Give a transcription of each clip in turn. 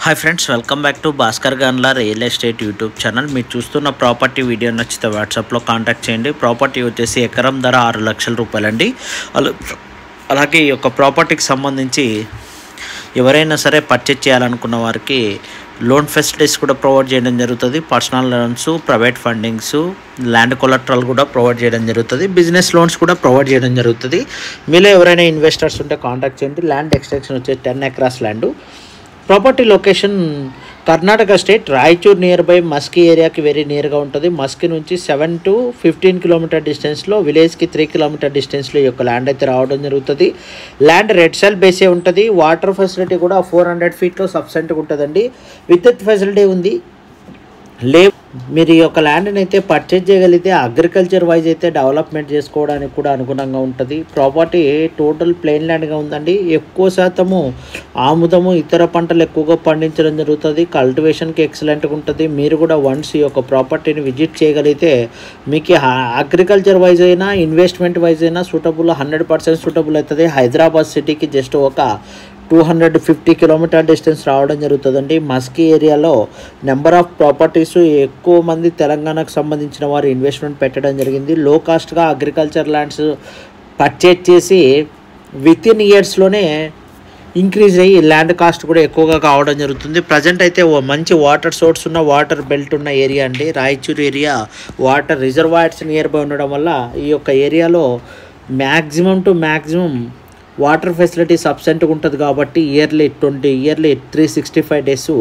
Hi friends, welcome back to Bhaskar Ganla real estate YouTube channel. మీరు చూస్తున్న property video నచ్చితే వాట్సాప్లో కాంటాక్ట్ చేయండి. ప్రాపర్టీ వచ్చేసి ఎకరం ధర 6 లక్షల రూపాయలండి. అలాగే ఈ యొక్క ప్రాపర్టీకి సంబంధించి ఎవరైనా సరే పర్చేజ్ చేయాలనుకున్న వారికి లోన్ ఫెసిలిటీస్ కూడా ప్రొవైడ్ చేయడం జరుగుతుంది. Personal loans, private fundings, land collateral కూడా ప్రొవైడ్ చేయడం జరుగుతుంది. బిజినెస్ లోన్స్ కూడా ప్రొవైడ్ చేయడం జరుగుతుంది. మీలో ఎవరైనా ఇన్వెస్టర్స్ ఉంటే కాంటాక్ట్ చేయండి. ల్యాండ్ ఎక్స్టెన్షన్ వచ్చేసి 10 acres land. Property location Karnataka state, Raichur near by Maski ఏరియాకి వెరీ నియర్గా ఉంటుంది. మస్కీ నుంచి 7 to 15 కిలోమీటర్ డిస్టెన్స్లో, విలేజ్కి 3 కిలోమీటర్ డిస్టెన్స్లో ఈ యొక్క ల్యాండ్ అయితే రావడం జరుగుతుంది. ల్యాండ్ రెడ్ సెల్ బేసే ఉంటుంది. వాటర్ ఫెసిలిటీ కూడా 400 ఫీట్లో సబ్సెంట్గా ఉంటుందండి. విద్యుత్ ఫెసిలిటీ ఉంది. మీరు ఈ యొక్క ల్యాండ్ని అయితే పర్చేజ్ చేయగలిగితే అగ్రికల్చర్ వైజ్ అయితే డెవలప్మెంట్ చేసుకోవడానికి కూడా అనుగుణంగా ఉంటుంది. ప్రాపర్టీ టోటల్ ప్లెయిన్ ల్యాండ్గా ఉందండి. ఎక్కువ శాతము ఆముదము, ఇతర పంటలు ఎక్కువగా పండించడం జరుగుతుంది. కల్టివేషన్కి ఎక్సలెంట్గా ఉంటుంది. మీరు కూడా వన్స్ ఈ యొక్క ప్రాపర్టీని విజిట్ చేయగలిగితే మీకు అగ్రికల్చర్ వైజ్ అయినా ఇన్వెస్ట్మెంట్ వైజ్ అయినా సూటబుల్, 100% సూటబుల్ అవుతుంది. హైదరాబాద్ సిటీకి జస్ట్ ఒక 250 కిలోమీటర్ డిస్టెన్స్ రావడం జరుగుతుందండి. మస్కీ ఏరియాలో నెంబర్ ఆఫ్ ప్రాపర్టీస్ ఎక్కువ మంది తెలంగాణకు సంబంధించిన వారు ఇన్వెస్ట్మెంట్ పెట్టడం జరిగింది. లో కాస్ట్గా అగ్రికల్చర్ ల్యాండ్స్ పర్చేజ్ చేసి వితిన్ ఇయర్స్లోనే ఇంక్రీజ్ అయ్యి ల్యాండ్ కాస్ట్ కూడా ఎక్కువగా కావడం జరుగుతుంది. ప్రజెంట్ అయితే మంచి వాటర్ సోర్స్ ఉన్న, వాటర్ బెల్ట్ ఉన్న ఏరియా అండి. Raichur area water reservoirs near by ఉండడం వల్ల ఈ యొక్క ఏరియాలో మ్యాక్సిమం వాటర్ ఫెసిలిటీ సబ్సెంట్గా ఉంటుంది కాబట్టి ఇయర్లీ 365 డేస్.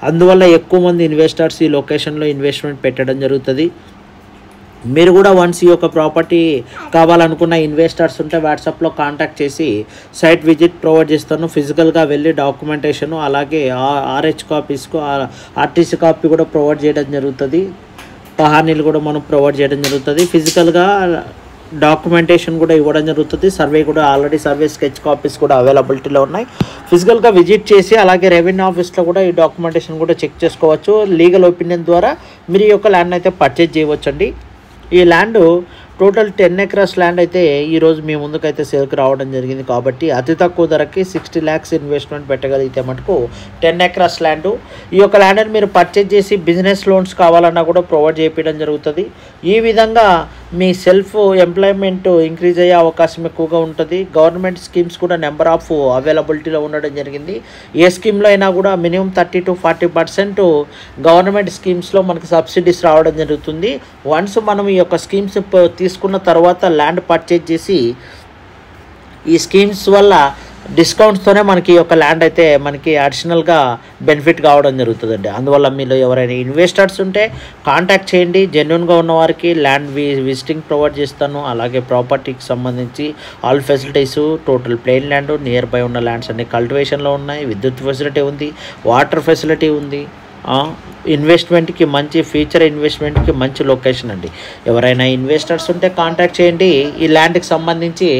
అందువల్ల ఎక్కువ మంది ఇన్వెస్టర్స్ ఈ లొకేషన్లో ఇన్వెస్ట్మెంట్ పెట్టడం జరుగుతుంది. మీరు కూడా వన్స్ ఈ యొక్క ప్రాపర్టీ కావాలనుకున్న ఇన్వెస్టర్స్ ఉంటే వాట్సాప్లో కాంటాక్ట్ చేసి సైట్ విజిట్ ప్రొవైడ్ చేస్తాను. ఫిజికల్గా వెళ్ళి డాక్యుమెంటేషను, అలాగే RH కాపీస్కు RTC కాపీ కూడా ప్రొవైడ్ చేయడం జరుగుతుంది. పహానీలు కూడా మనం ప్రొవైడ్ చేయడం జరుగుతుంది. ఫిజికల్గా డాక్యుమెంటేషన్ కూడా ఇవ్వడం జరుగుతుంది. సర్వే కూడా ఆల్రెడీ సర్వే స్కెచ్ కాపీస్ కూడా అవైలబిలిటీలో ఉన్నాయి. ఫిజికల్గా విజిట్ చేసి అలాగే రెవెన్యూ ఆఫీస్లో కూడా ఈ డాక్యుమెంటేషన్ కూడా చెక్ చేసుకోవచ్చు. లీగల్ ఒపీనియన్ ద్వారా మీరు ఈ యొక్క ల్యాండ్ అయితే పర్చేజ్ చేయవచ్చండి. ఈ ల్యాండ్ టోటల్ 10 ఎకరాస్ ల్యాండ్ అయితే ఈరోజు మీ ముందుకైతే సేల్కి రావడం జరిగింది. కాబట్టి అతి తక్కువ ధరకి 60 lakhs ఇన్వెస్ట్మెంట్ పెట్టగలిగితే మటుకు 10 ఎకరాస్ ల్యాండ్. ఈ యొక్క ల్యాండ్ని మీరు పర్చేజ్ చేసి బిజినెస్ లోన్స్ కావాలన్నా కూడా ప్రొవైడ్ చేయడం జరుగుతుంది. ఈ విధంగా మీ సెల్ఫ్ ఎంప్లాయ్మెంట్ ఇంక్రీజ్ అయ్యే అవకాశం ఎక్కువగా ఉంటుంది. గవర్నమెంట్ స్కీమ్స్ కూడా నెంబర్ ఆఫ్ అవైలబిలిటీలో ఉండడం జరిగింది. ఏ స్కీమ్లో అయినా కూడా మినిమం 30 to 40% గవర్నమెంట్ స్కీమ్స్లో మనకి సబ్సిడీస్ రావడం జరుగుతుంది. వన్స్ మనం ఈ యొక్క స్కీమ్స్ తీసుకున్న తర్వాత ల్యాండ్ పర్చేజ్ చేసి ఈ స్కీమ్స్ వల్ల డిస్కౌంట్స్తోనే మనకి ఈ యొక్క ల్యాండ్ అయితే మనకి అడిషనల్గా బెనిఫిట్ కావడం జరుగుతుందండి. అందువల్ల మీలో ఎవరైనా ఇన్వెస్టర్స్ ఉంటే కాంటాక్ట్ చేయండి. జెన్యున్గా ఉన్న వారికి ల్యాండ్ విజిటింగ్ ప్రొవైడ్ చేస్తాను. అలాగే ప్రాపర్టీకి సంబంధించి all facilities, total plain land, near by ఉన్న ల్యాండ్స్ అన్ని కల్టివేషన్లో ఉన్నాయి. విద్యుత్ ఫెసిలిటీ ఉంది, వాటర్ ఫెసిలిటీ ఉంది. ఇన్వెస్ట్మెంట్కి మంచి ఫ్యూచర్ ఇన్వెస్ట్మెంట్కి మంచి లొకేషన్ అండి. ఎవరైనా ఇన్వెస్టర్స్ ఉంటే కాంటాక్ట్ చేయండి. ఈ ల్యాండ్కి సంబంధించి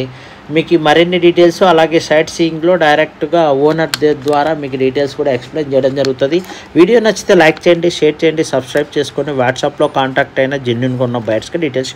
మీకు మరిన్ని డీటెయిల్స్ అలాగే సైట్ సీయింగ్లో డైరెక్ట్గా ఓనర్ ద్వారా మీకు డీటెయిల్స్ కూడా ఎక్స్ప్లెయిన్ చేయడం జరుగుతుంది. వీడియో నచ్చితే లైక్ చేయండి, షేర్ చేయండి, సబ్స్క్రైబ్ చేసుకొని వాట్సాప్లో కాంటాక్ట్ అయిన జెన్యున్గా ఉన్న బయర్స్కి డీటెయిల్స్